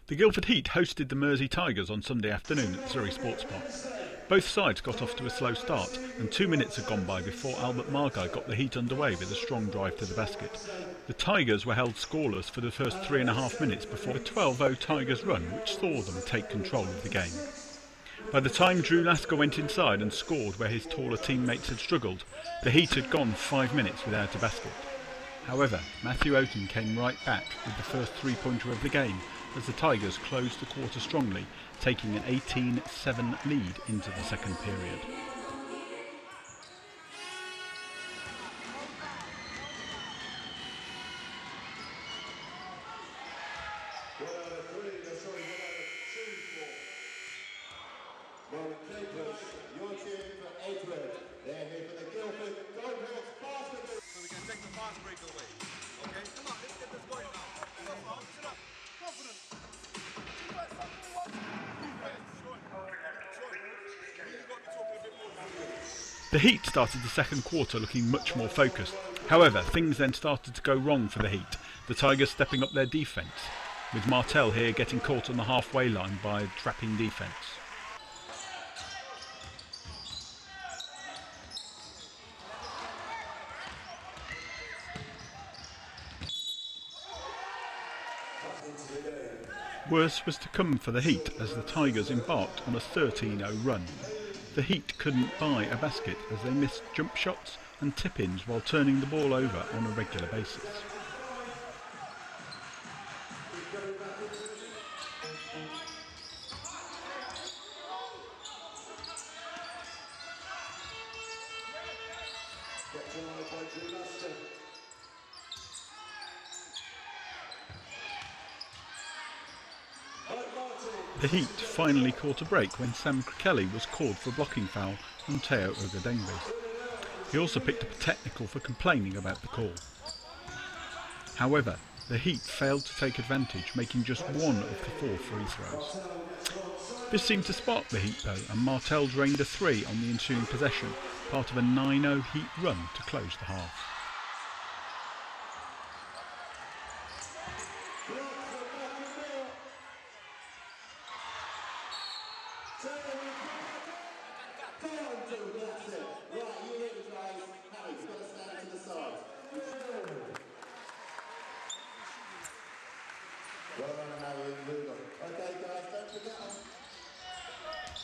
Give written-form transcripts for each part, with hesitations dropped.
The Guildford Heat hosted the Mersey Tigers on Sunday afternoon at the Surrey Sports Park. Both sides got off to a slow start, and 2 minutes had gone by before Albert Margai got the Heat underway with a strong drive to the basket. The Tigers were held scoreless for the first 3.5 minutes before a 12-0 Tigers run, which saw them take control of the game. By the time Drew Lasker went inside and scored where his taller teammates had struggled, the Heat had gone 5 minutes without a basket. However, Matthew Oaten came right back with the first three-pointer of the game as the Tigers closed the quarter strongly, taking an 18-7 lead into the second period. You're cheering for Edward. They're here for the Guildford Goldhawks basketball. So we can take the fast break away. Okay, come on, let's get this going now. Come on, sit up. Confidence. The Heat started the second quarter looking much more focused. However, things then started to go wrong for the Heat, the Tigers stepping up their defence, with Martel here getting caught on the halfway line by a trapping defence. Worse was to come for the Heat as the Tigers embarked on a 13-0 run. The Heat couldn't buy a basket as they missed jump shots and tip-ins while turning the ball over on a regular basis. The Heat finally caught a break when Sam Kelly was called for a blocking foul on Teo Ogadengbe. He also picked up a technical for complaining about the call. However, the Heat failed to take advantage, making just one of the 4 free throws. This seemed to spark the Heat though, and Martel drained a 3 on the ensuing possession, part of a 9-0 Heat run to close the half.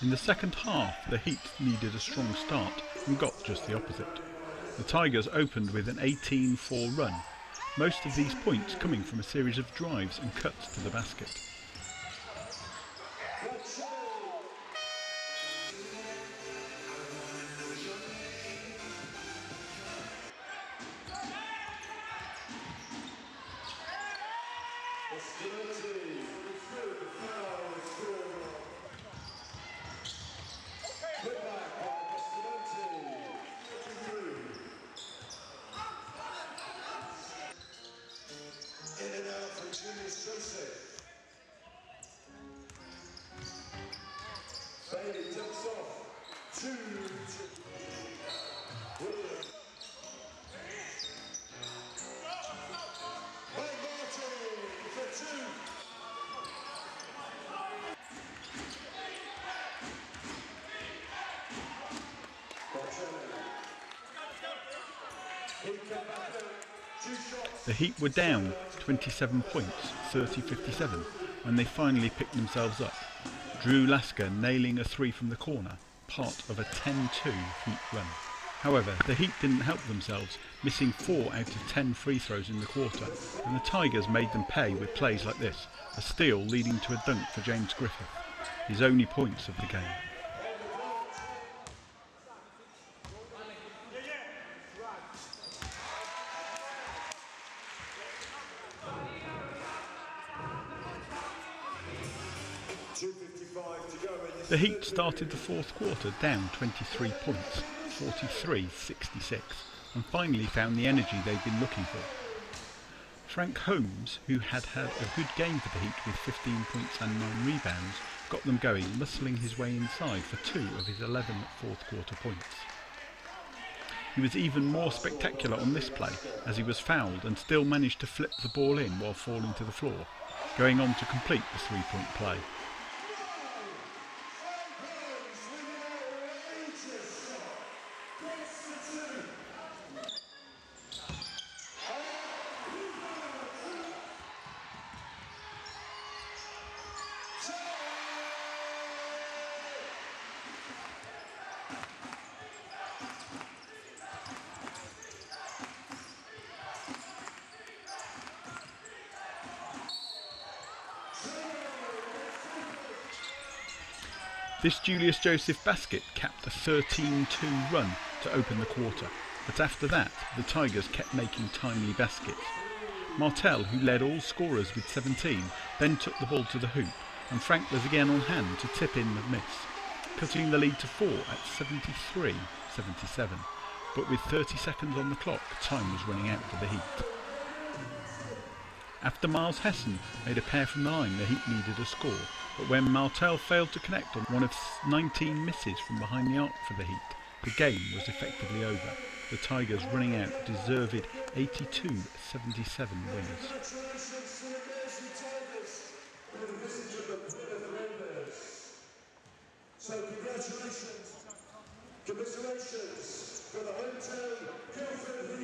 In the second half, the Heat needed a strong start and got just the opposite. The Tigers opened with an 18-4 run, most of these points coming from a series of drives and cuts to the basket. Bailey jumps off. 2. Williams. Mike Martin for 2. The Heat were down 27 points, 30-57, when they finally picked themselves up. Drew Lasker nailing a 3 from the corner, part of a 10-2 Heat run. However, the Heat didn't help themselves, missing 4 out of 10 free throws in the quarter, and the Tigers made them pay with plays like this, a steal leading to a dunk for James Griffith, his only points of the game. The Heat started the fourth quarter down 23 points, 43-66, and finally found the energy they'd been looking for. Frank Holmes, who had had a good game for the Heat with 15 points and 9 rebounds, got them going, muscling his way inside for 2 of his 11 fourth quarter points. He was even more spectacular on this play as he was fouled and still managed to flip the ball in while falling to the floor. going on to complete the three-point play. This Julius Joseph basket capped a 13-2 run to open the quarter, but after that the Tigers kept making timely baskets. Martel, who led all scorers with 17, then took the ball to the hoop, and Frank was again on hand to tip in the miss, cutting the lead to 4 at 73-77. But with 30 seconds on the clock, time was running out for the Heat. After Miles Hessen made a pair from the line, the Heat needed a score, but when Martel failed to connect on one of 19 misses from behind the arc for the Heat, the game was effectively over, the Tigers running out deserved 82-77 winners. So congratulations, commiserations for the hometown Guildford